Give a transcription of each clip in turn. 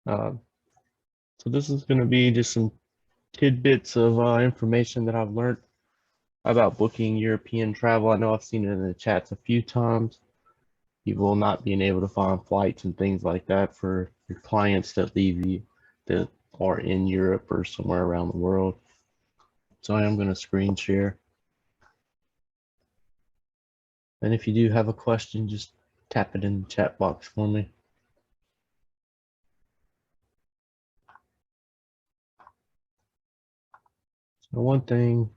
Uh, so this is going to be just some tidbits of information that I've learned about booking European travel. I know I've seen it in the chats a few times. People not being able to find flights and things like that for your clients that leave you that are in Europe or somewhere around the world. So I am going to screen share. And if you do have a question, just tap it in the chat box for me. So one thing,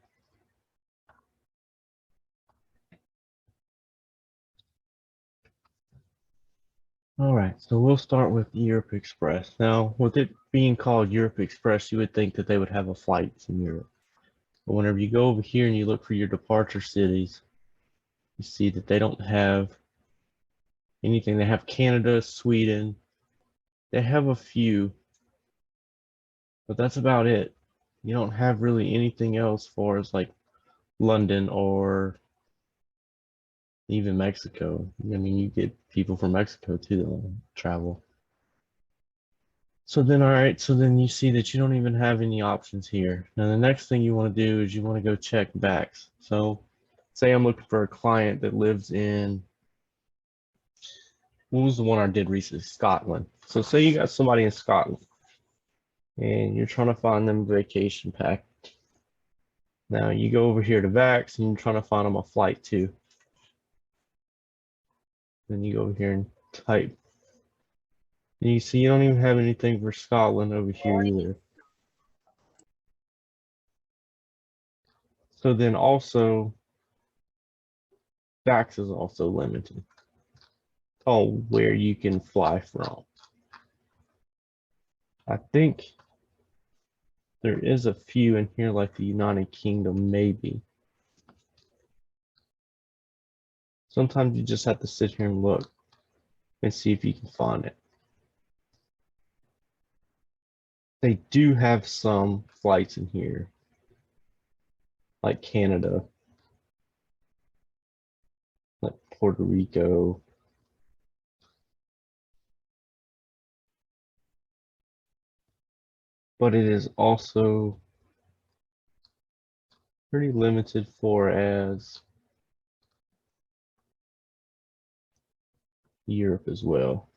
all right, so we'll start with Europe Express. Now, with it being called Europe Express, you would think that they would have a flights in Europe. But whenever you go over here and you look for your departure cities, you see that they don't have anything. They have Canada, Sweden. They have a few, but that's about it. You don't have really anything else for as like London or even Mexico. I mean, you get people from Mexico too that travel. So then, all right, so then you see that you don't even have any options here. Now, the next thing you want to do is you want to go check backs. So say I'm looking for a client that lives in, what was the one I did recently? Scotland. So say you got somebody in Scotland and you're trying to find them a vacation pack. Now you go over here to Vax and you're trying to find them a flight too. Then you go over here and type. And you see you don't even have anything for Scotland over here either. So then also, Vax is also limited on where you can fly from. I think there is a few in here like the United Kingdom, maybe. Sometimes you just have to sit here and look and see if you can find it. They do have some flights in here, like Canada, like Puerto Rico. But it is also pretty limited for as Europe as well.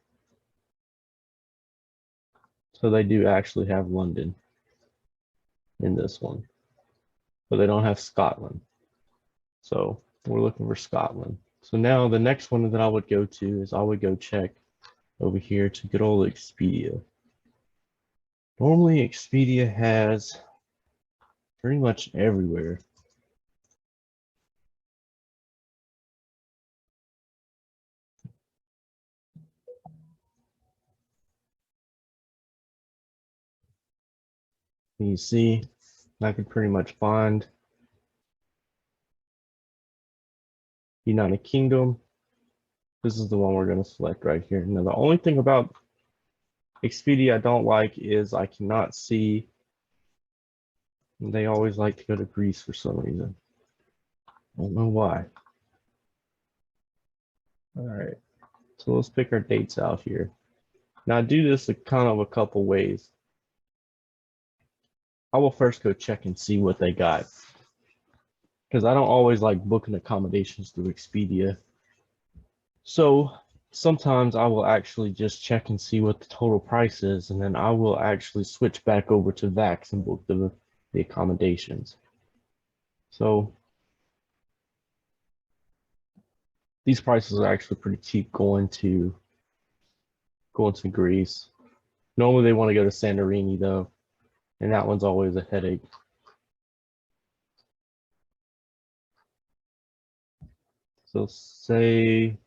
So they do actually have London in this one, but they don't have Scotland. So we're looking for Scotland. So now the next one that I would go to is I would go check over here to good old Expedia. Normally Expedia has pretty much everywhere. And you see, I can pretty much find United Kingdom. This is the one we're going to select right here. Now, the only thing about Expedia I don't like is I cannot see. They always like to go to Greece for some reason. I don't know why. All right, so let's pick our dates out here. Now I do this kind of a couple ways. I will first go check and see what they got, because I don't always like booking accommodations through Expedia. So sometimes I will actually just check and see what the total price is, and then I will actually switch back over to Vax and book the accommodations. So these prices are actually pretty cheap going to Greece. Normally they want to go to Santorini though, and that one's always a headache. So say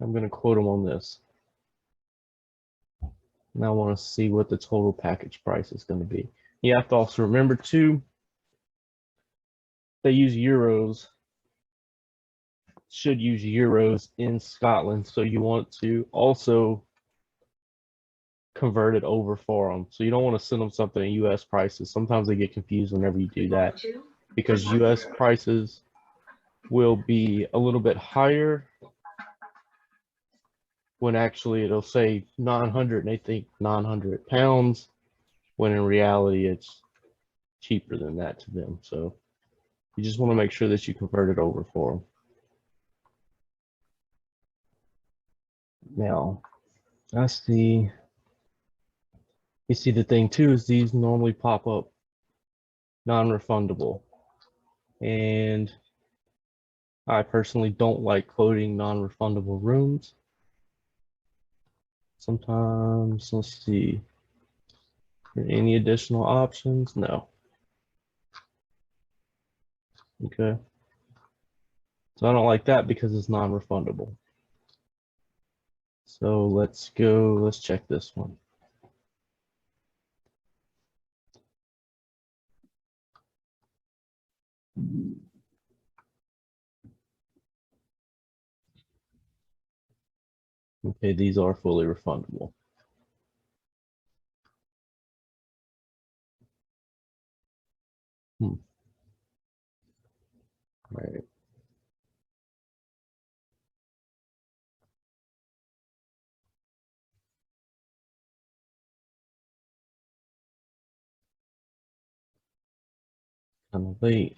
I'm going to quote them on this. And I want to see what the total package price is going to be. You have to also remember too, they use euros, should use euros in Scotland. So you want to also convert it over for them. So you don't want to send them something in US prices. Sometimes they get confused whenever you do that, because US prices will be a little bit higher when actually it'll say 900 and they think 900 pounds, when in reality it's cheaper than that to them. So you just want to make sure that you convert it over for them. Now, I see, you see the thing too is these normally pop up non-refundable. And I personally don't like quoting non-refundable rooms. Sometimes, let's see, any additional options? No. Okay. So I don't like that because it's non-refundable. So let's go, let's check this one. Okay, these are fully refundable. All right. Kind of late.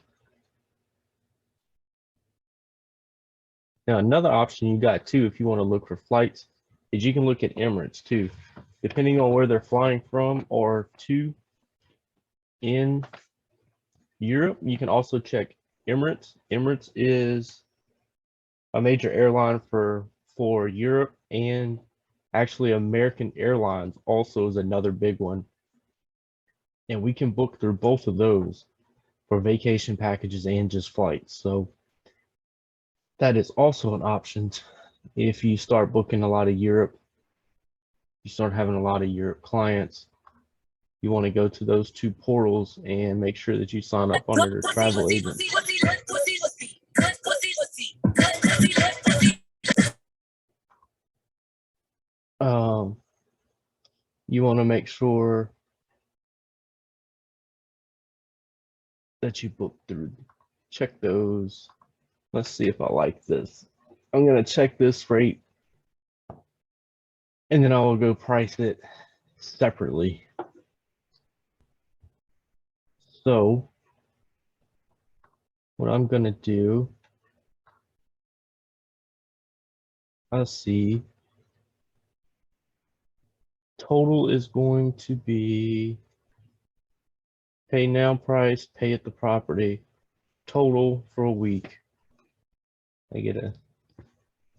Now, another option you got too, if you want to look for flights, is you can look at Emirates too. Depending on where they're flying from or to in Europe, you can also check Emirates. Emirates is a major airline for Europe, and actually American Airlines also is another big one. And we can book through both of those for vacation packages and just flights. So that is also an option. If you start booking a lot of Europe, you start having a lot of Europe clients, you want to go to those two portals and make sure that you sign up under their travel agent. You want to make sure that you book through, check those. Let's see if I like this. I'm going to check this rate and then I will go price it separately. So what I'm going to do, let's see, total is going to be pay now price, pay at the property, total for a week. I get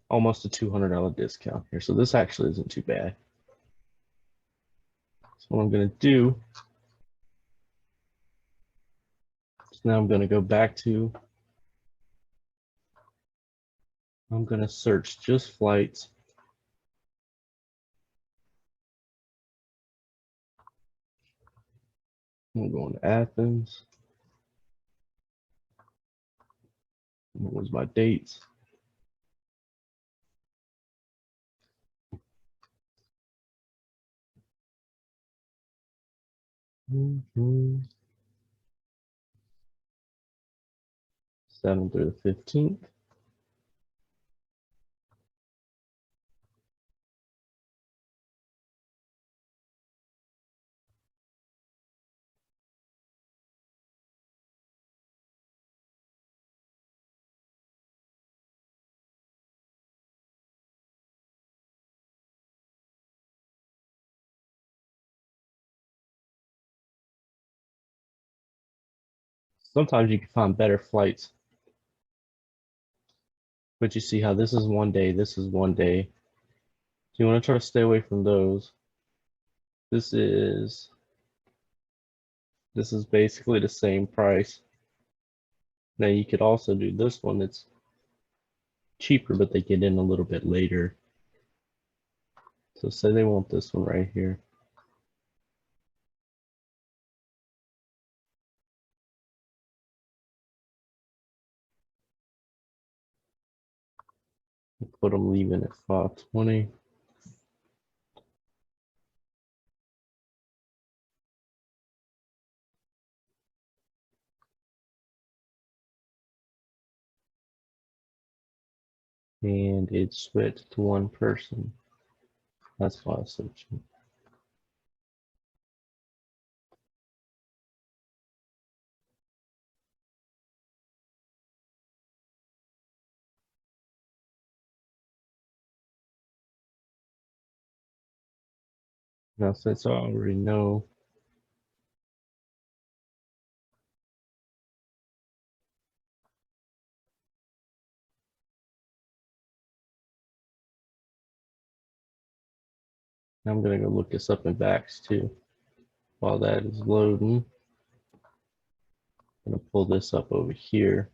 almost a $200 discount here. So this actually isn't too bad. So what I'm going to do is now I'm going to go back to, I'm going to search just flights. I'm going to Athens. What was my dates? Mm-hmm. 7th through the 15th. Sometimes you can find better flights, but you see how this is one day, this is one day. So you want to try to stay away from those. This is basically the same price. Now you could also do this one that's cheaper, but they get in a little bit later. So say they want this one right here. Put them leaving at 5:20. And it switched to one person. That's why it's so cheap. Now, since I already know, I'm gonna go look this up in Vax too. While that is loading, I'm gonna pull this up over here.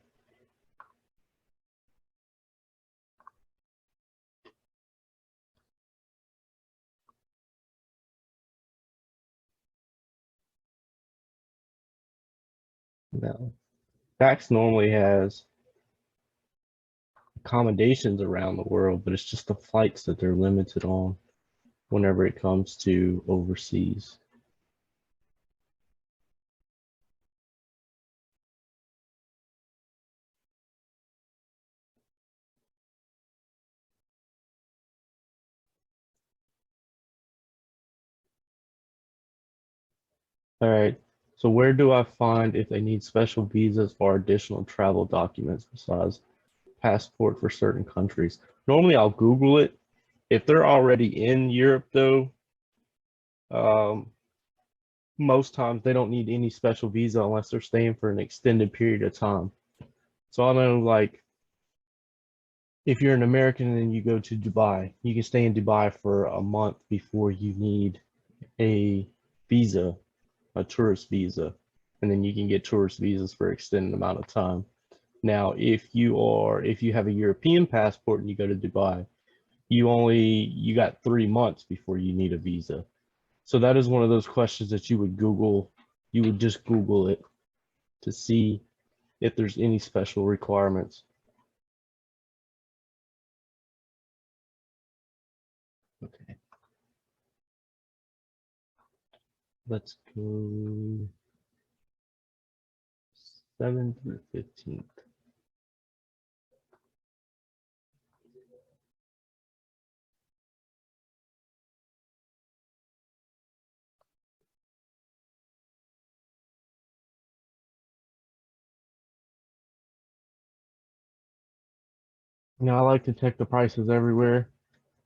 Now, Vax normally has accommodations around the world, but it's just the flights that they're limited on whenever it comes to overseas. All right. So where do I find if they need special visas or additional travel documents besides passport for certain countries? Normally I'll Google it. If they're already in Europe though, um, most times they don't need any special visa unless they're staying for an extended period of time. So I know like if you're an American and you go to Dubai, you can stay in Dubai for a month before you need a visa, a tourist visa, and then you can get tourist visas for an extended amount of time. Now, if you have a European passport and you go to Dubai, you got 3 months before you need a visa. So that is one of those questions that you would Google. You would just Google it to see if there's any special requirements. Okay, let's go 7th through 15th. Now I like to check the prices everywhere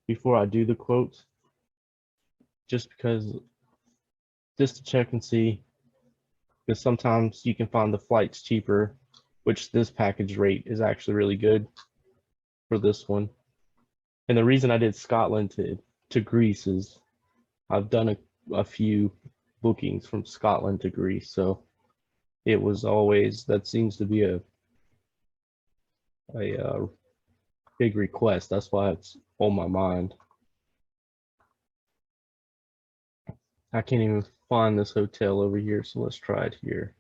before I do the quotes, just because, just to check and see, because sometimes you can find the flights cheaper, which this package rate is actually really good for this one. And the reason I did Scotland to Greece is I've done a few bookings from Scotland to Greece, so it was always that seems to be a big request. That's why it's on my mind. I can't even find this hotel over here, so let's try it here.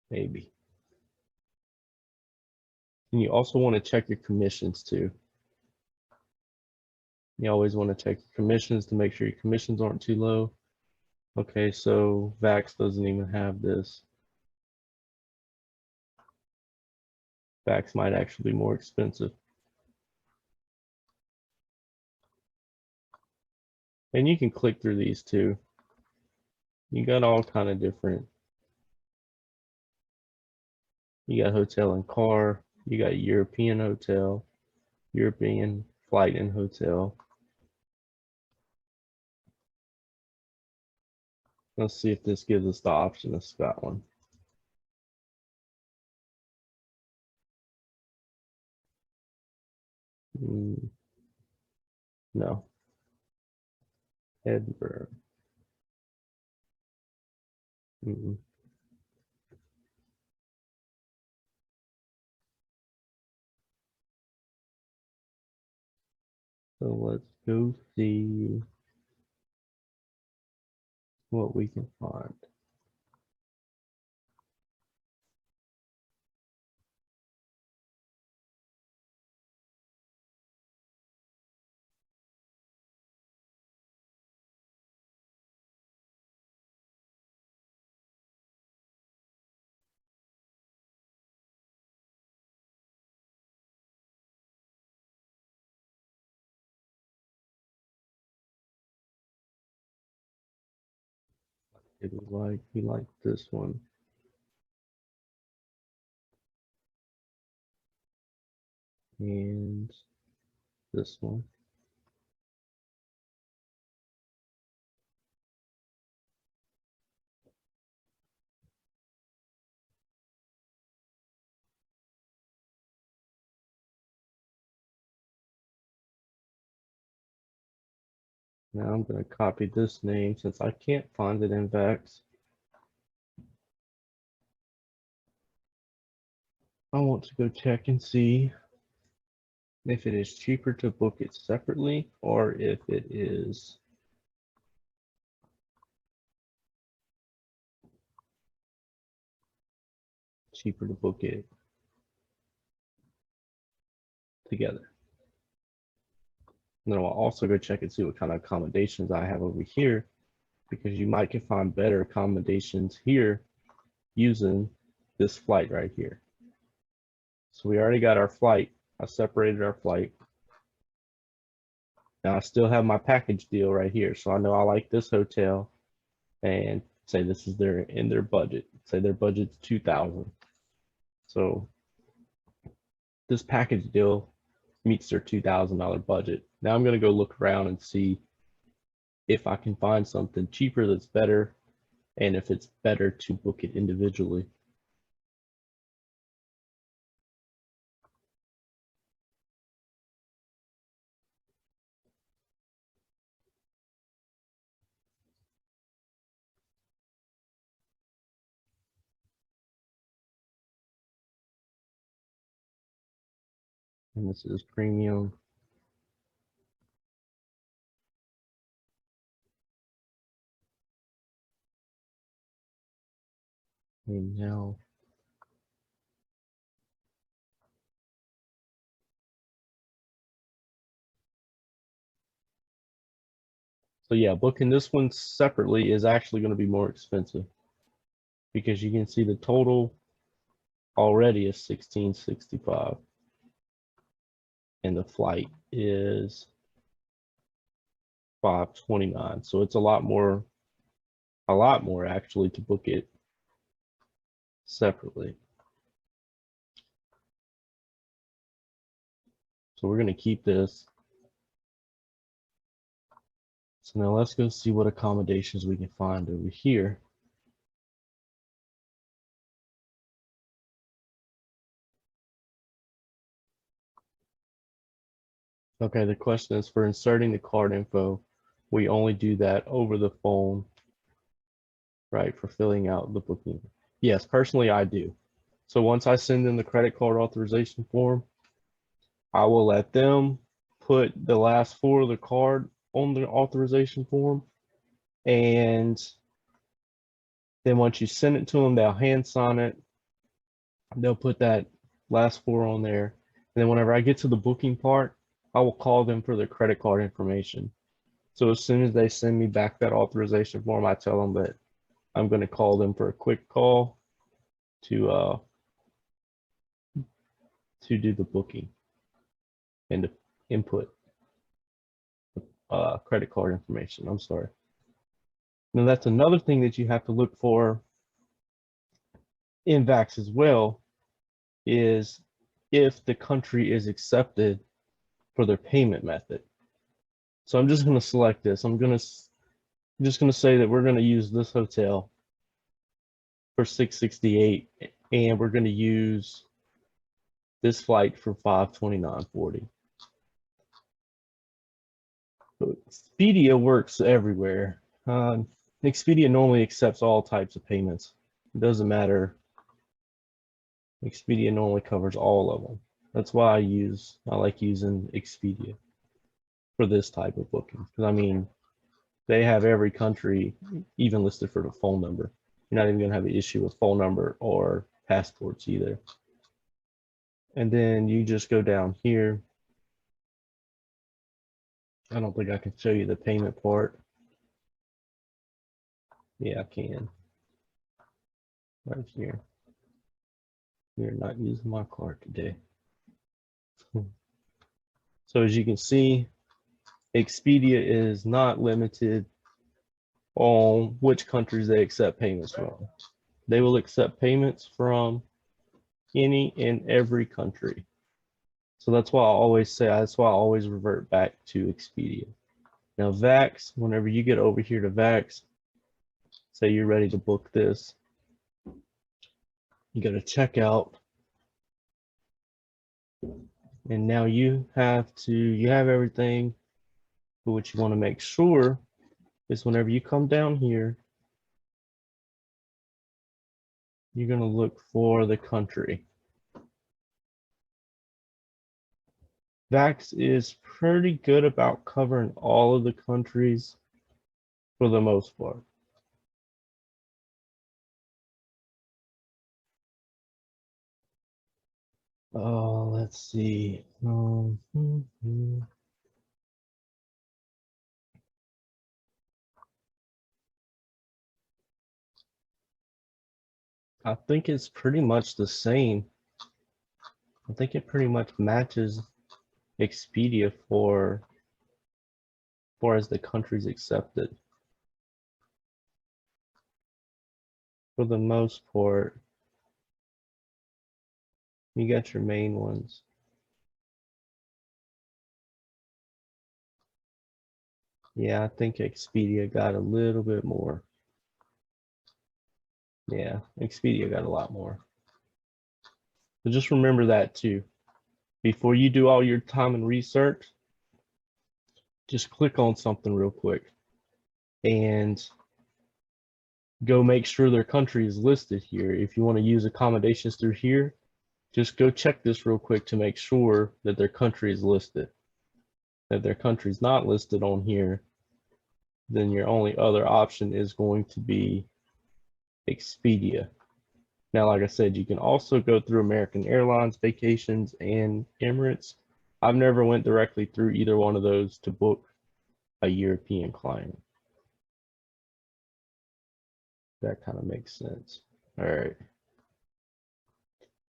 Maybe. And you also want to check your commissions too. You always want to check your commissions to make sure your commissions aren't too low. Okay, so Vax doesn't even have this. Vax might actually be more expensive. And you can click through these too. You got all kind of different. You got hotel and car. You got European hotel, European flight and hotel. Let's see if this gives us the option of Scotland. No, Edinburgh. Mm. So let's go see what we can find. It was like he liked this one. And this one. Now I'm going to copy this name since I can't find it in Vax. I want to go check and see if it is cheaper to book it separately or if it is cheaper to book it together. And then I'll also go check and see what kind of accommodations I have over here, because you might can find better accommodations here using this flight right here. So we already got our flight. I separated our flight. Now I still have my package deal right here. So I know I like this hotel and say this is in their budget. Say their budget's $2,000. So this package deal meets their $2,000 budget. Now I'm going to go look around and see if I can find something cheaper that's better, and if it's better to book it individually. And this is premium. And now so yeah, booking this one separately is actually going to be more expensive, because you can see the total already is $1,665 and the flight is $529. So it's a lot more actually to book it separately. So we're going to keep this. So now let's go see what accommodations we can find over here. Okay, the question is for inserting the card info. We only do that over the phone, right? For filling out the booking. Yes, personally I do. So once I send them the credit card authorization form, I will let them put the last four of the card on the authorization form. And then once you send it to them, they'll hand sign it. They'll put that last four on there. And then whenever I get to the booking part, I will call them for their credit card information. So as soon as they send me back that authorization form, I tell them that I'm going to call them for a quick call to do the booking and to input credit card information. I'm sorry. Now that's another thing that you have to look for in VAX as well, is if the country is accepted for their payment method. So I'm just going to select this. I'm just going to say that we're going to use this hotel for $668, and we're going to use this flight for $529.40. So Expedia works everywhere. Expedia normally accepts all types of payments. It doesn't matter. Expedia normally covers all of them. That's why I like using Expedia for this type of booking. Because I mean, they have every country even listed for the phone number. You're not even going to have an issue with phone number or passports either. And then you just go down here. I don't think I can show you the payment part. Yeah, I can. Right here. We're not using my card today. So as you can see, Expedia is not limited on which countries they accept payments from. They will accept payments from any and every country. So that's why I always revert back to Expedia. Now Vax, whenever you get over here to Vax, say you're ready to book this, you go to checkout, and now you have everything, but what you want to make sure is whenever you come down here, you're going to look for the country. Vax is pretty good about covering all of the countries for the most part. Oh, let's see. I think it's pretty much the same. I think it pretty much matches Expedia for far as the countries accepted. For the most part, you got your main ones. Yeah, I think Expedia got a little bit more. Yeah, Expedia got a lot more. So just remember that too. Before you do all your time and research, just click on something real quick and go make sure their country is listed here. If you want to use accommodations through here, just go check this real quick to make sure that their country is listed. If their country is not listed on here, then your only other option is going to be Expedia. Now, like I said, you can also go through American Airlines, Vacations, and Emirates. I've never went directly through either one of those to book a European client. That kind of makes sense. All right.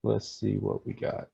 Let's see what we got.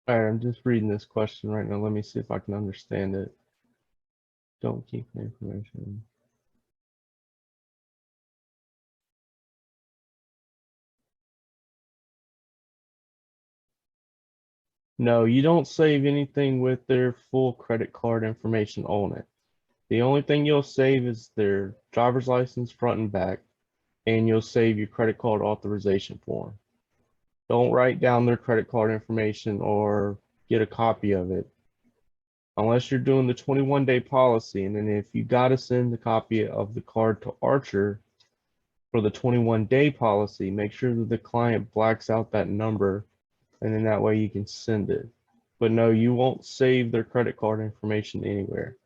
All right, I'm just reading this question right now. Let me see if I can understand it. Don't keep the information. No, you don't save anything with their full credit card information on it. The only thing you'll save is their driver's license front and back, and you'll save your credit card authorization form. Don't write down their credit card information or get a copy of it unless you're doing the 21-day policy. And then if you got to send the copy of the card to Archer for the 21-day policy, make sure that the client blacks out that number, and then that way you can send it. But no, you won't save their credit card information anywhere.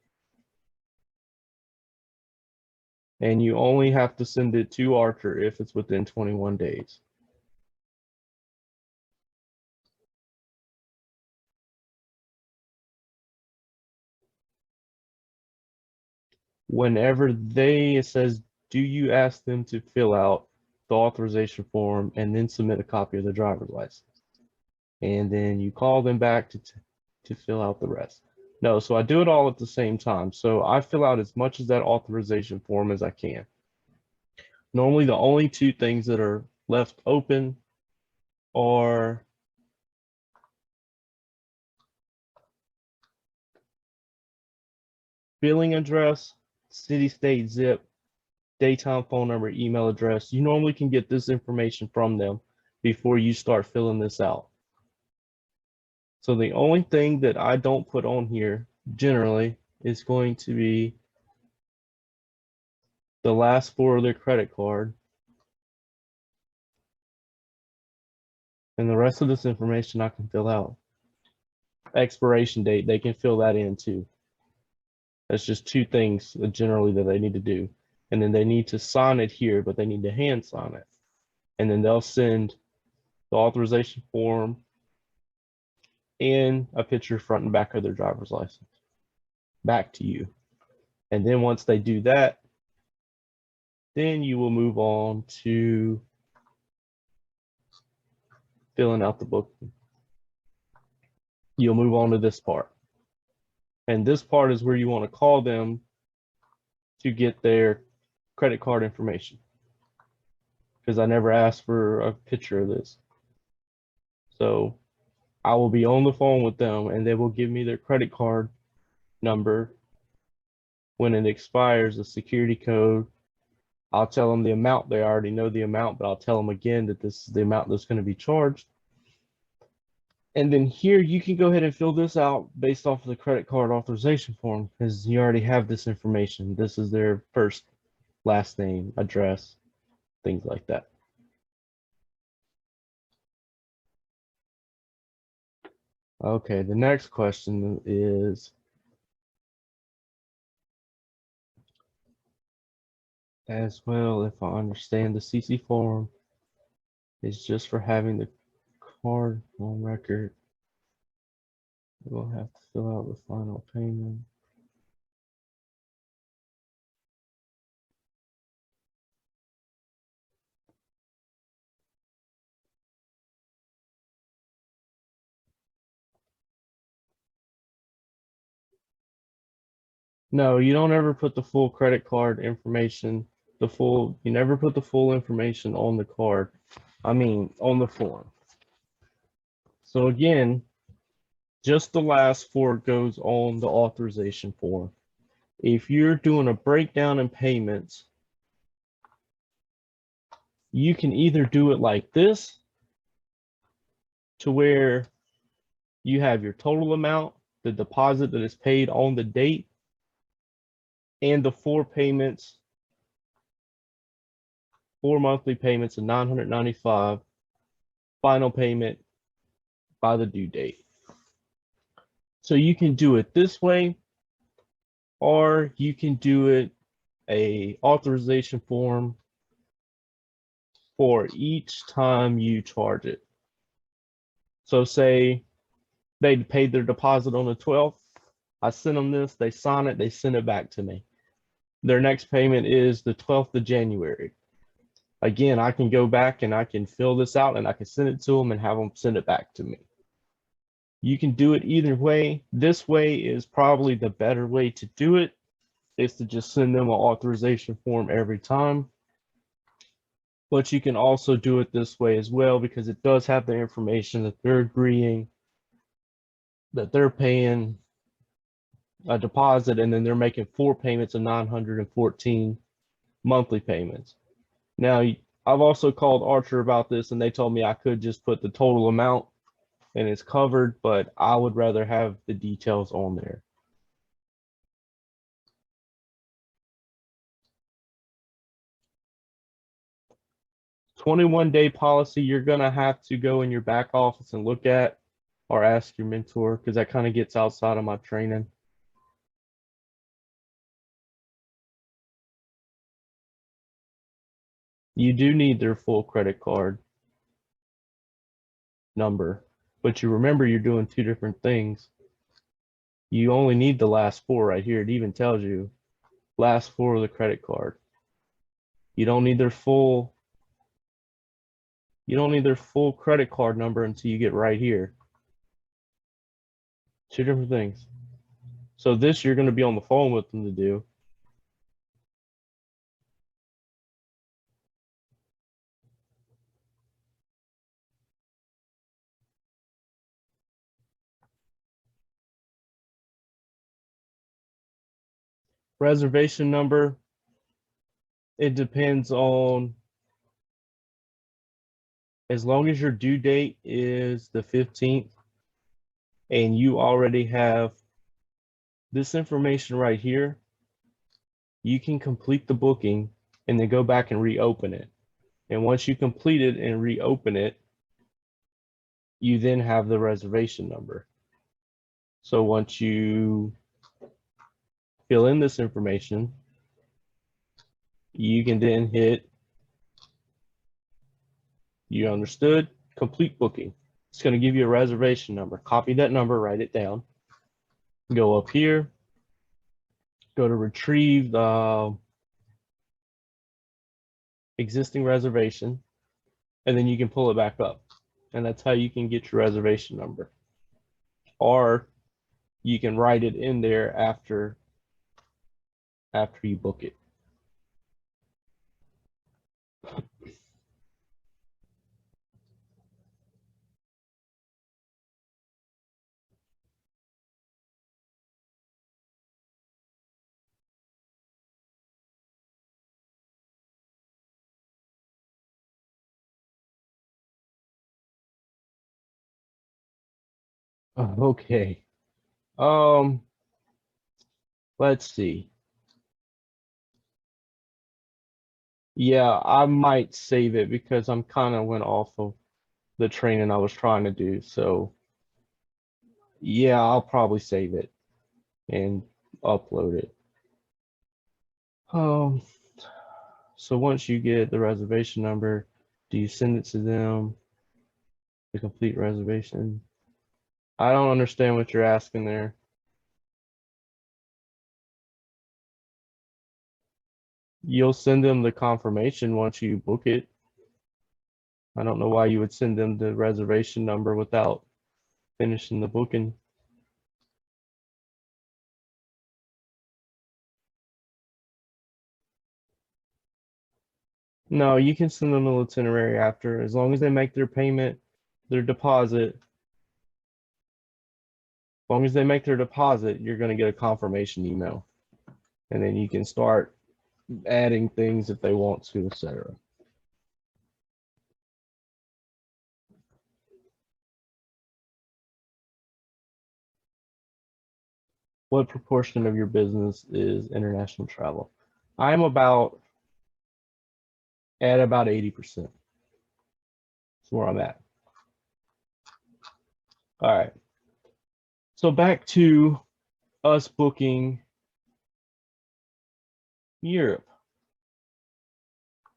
And you only have to send it to Archer if it's within 21 days. Whenever it says, do you ask them to fill out the authorization form and then submit a copy of the driver's license? And then you call them back to fill out the rest. No, so I do it all at the same time. So I fill out as much of that authorization form as I can. Normally, the only two things that are left open are billing address, city, state, zip, daytime phone number, email address. You normally can get this information from them before you start filling this out. So the only thing that I don't put on here generally is going to be the last four of their credit card. And the rest of this information I can fill out. Expiration date, they can fill that in too. That's just two things generally that they need to do. And then they need to sign it here, but they need to hand sign it. And then they'll send the authorization form and a picture front and back of their driver's license back to you. And then once they do that, then you will move on to filling out the book. You'll move on to this part. And this part is where you want to call them to get their credit card information, because I never asked for a picture of this. So I will be on the phone with them and they will give me their credit card number. When it expires, the security code, I'll tell them the amount. They already know the amount, but I'll tell them again that this is the amount that's going to be charged. And then here you can go ahead and fill this out based off of the credit card authorization form, because you already have this information. This is their first, last name, address, things like that. Okay, the next question is, as well, if I understand, the CC form is just for having the card on record. We'll have to fill out the final payment. No, you don't ever put the full credit card information, you never put the full information on the card. I mean, on the form. So again, just the last four goes on the authorization form. If you're doing a breakdown in payments, you can either do it like this, to where you have your total amount, the deposit that is paid on the date, and the four monthly payments of $995, final payment by the due date. So you can do it this way, or you can do it a authorization form for each time you charge it. So say they paid their deposit on the 12th, I send them this, they sign it, they send it back to me. Their next payment is the 12th of January. Again, I can go back and I can fill this out and I can send it to them and have them send it back to me. You can do it either way. This way is probably the better way to do it, is to just send them an authorization form every time. But you can also do it this way as well, because it does have the information that they're agreeing that they're paying a deposit and then they're making four payments of 914 monthly payments. Now, I've also called Archer about this and they told me I could just put the total amount and it's covered, but I would rather have the details on there. "21-day policy, you're gonna have to go in your back office and look at, or ask your mentor, because that kind of gets outside of my training. You do need their full credit card number, but you remember you're doing two different things. You only need the last four right here. It even tells you last four of the credit card. You don't need their full credit card number until you get right here. Two different things. So this you're going to be on the phone with them to do. Reservation number, it depends on, as long as your due date is the 15th and you already have this information right here, you can complete the booking and then go back and reopen it. And once you complete it and reopen it, you then have the reservation number. So once you fill in this information. You can then hit "You understood? Complete booking." It's going to give you a reservation number. Copy that number, write it down. Go up here, go to retrieve the existing reservation, and then you can pull it back up. And that's how you can get your reservation number. Or you can write it in there after you book it. Okay. Let's see. Yeah, I might save it because I'm kind of went off of the training I was trying to do. So yeah, I'll probably save it and upload it. Um, so once you get the reservation number, do you send it to them, the complete reservation? I don't understand what you're asking there. You'll send them the confirmation once you book it. I don't know why you would send them the reservation number without finishing the booking. No, you can send them the itinerary after, as long as they make their payment, their deposit. As long as they make their deposit, you're going to get a confirmation email. And then you can start adding things if they want to, etc. What proportion of your business is international travel? I'm at about 80%. That's where I'm at. All right. So back to us booking Europe.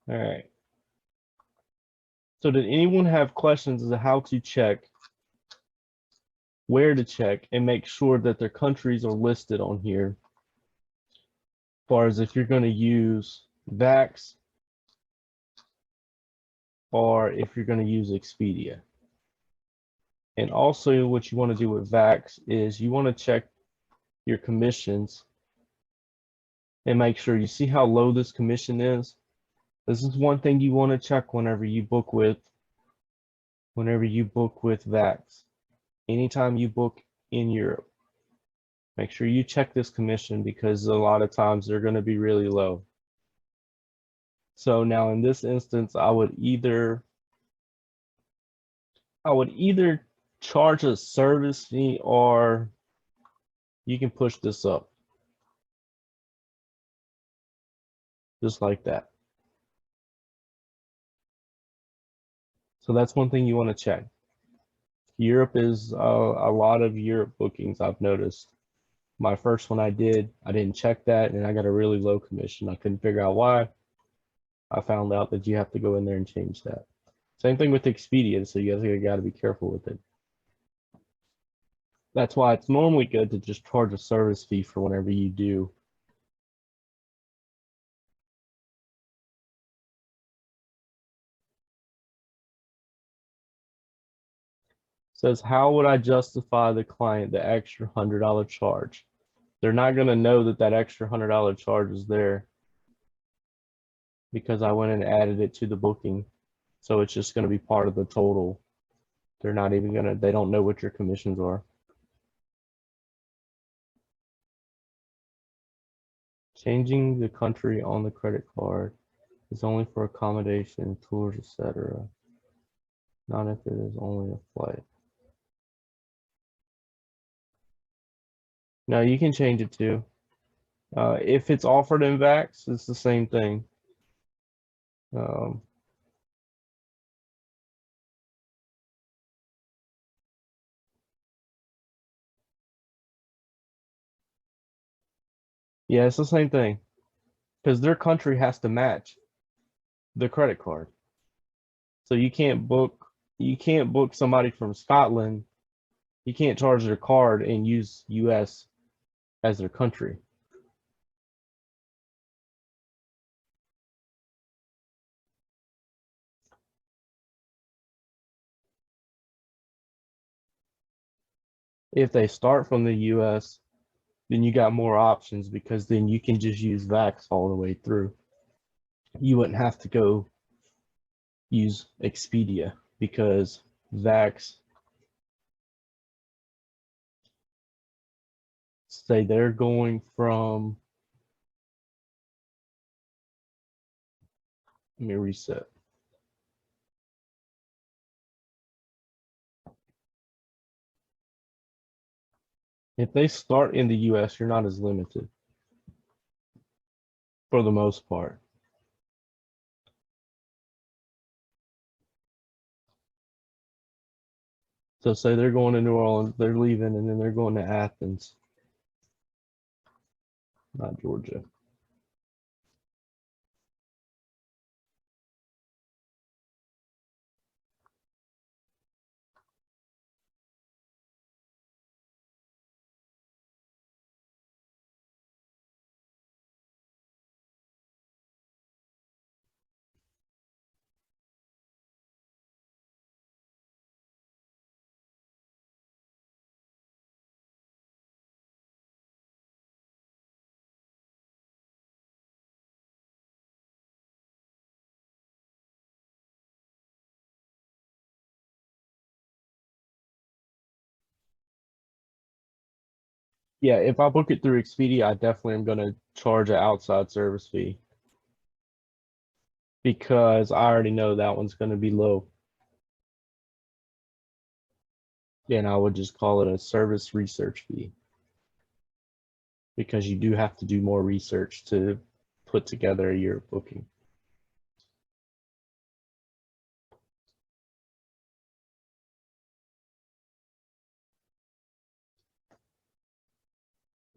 All right. So did anyone have questions as to how to check, where to check, and make sure that their countries are listed on here? As far as if you're going to use Vax or if you're going to use Expedia. And also what you want to do with Vax is you want to check your commissions and make sure you see how low this commission is. This is one thing you want to check whenever you book with Vax. Anytime you book in Europe, make sure you check this commission because a lot of times they're going to be really low. So now in this instance, I would either charge a service fee or you can push this up. Just like that. So that's one thing you want to check. Europe is a lot of Europe bookings I've noticed. My first one I didn't check that and I got a really low commission. I couldn't figure out why. I found out that you have to go in there and change that. Same thing with Expedia, so you guys got to be careful with it. That's why it's normally good to just charge a service fee for whenever you do. Says, how would I justify the client the extra $100 charge? They're not going to know that that extra $100 charge is there because I went and added it to the booking. So it's just going to be part of the total. They're not even going to, they don't know what your commissions are. Changing the country on the credit card is only for accommodation, tours, etc. Not if it is only a flight. No, you can change it too. If it's offered in Vax, it's the same thing. Yeah, it's the same thing because their country has to match the credit card. So you can't book somebody from Scotland. You can't charge their card and use US as their country. If they start from the US, then you got more options because then you can just use Vax all the way through. You wouldn't have to go use Expedia because Vax, say they're going from, let me reset. If they start in the US, you're not as limited for the most part. So say they're going to New Orleans, they're leaving, and then they're going to Athens, not Georgia. Yeah, if I book it through Expedia, I definitely am going to charge an outside service fee because I already know that one's going to be low. And I would just call it a service research fee because you do have to do more research to put together a year booking.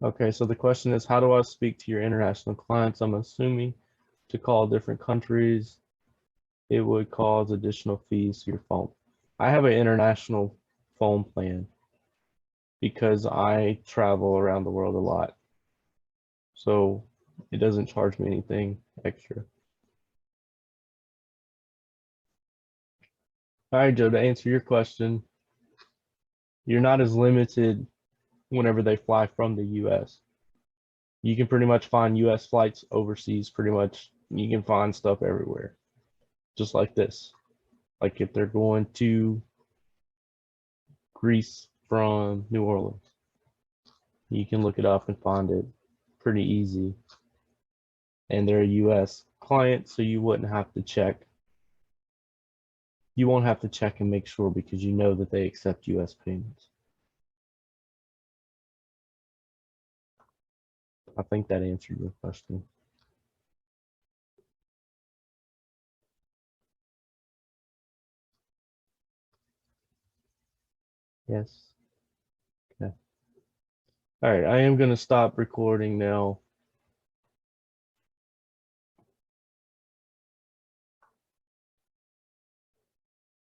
Okay, so the question is, how do I speak to your international clients? I'm assuming to call different countries, it would cause additional fees to your phone. I have an international phone plan because I travel around the world a lot. So it doesn't charge me anything extra. All right, Joe, to answer your question, you're not as limited whenever they fly from the US. You can pretty much find US flights overseas, pretty much. You can find stuff everywhere, just like this. Like if they're going to Greece from New Orleans, you can look it up and find it pretty easy. And they're a US client, so you wouldn't have to check. You won't have to check and make sure because you know that they accept US payments. I think that answered your question. Yes. Okay. All right, I am going to stop recording now.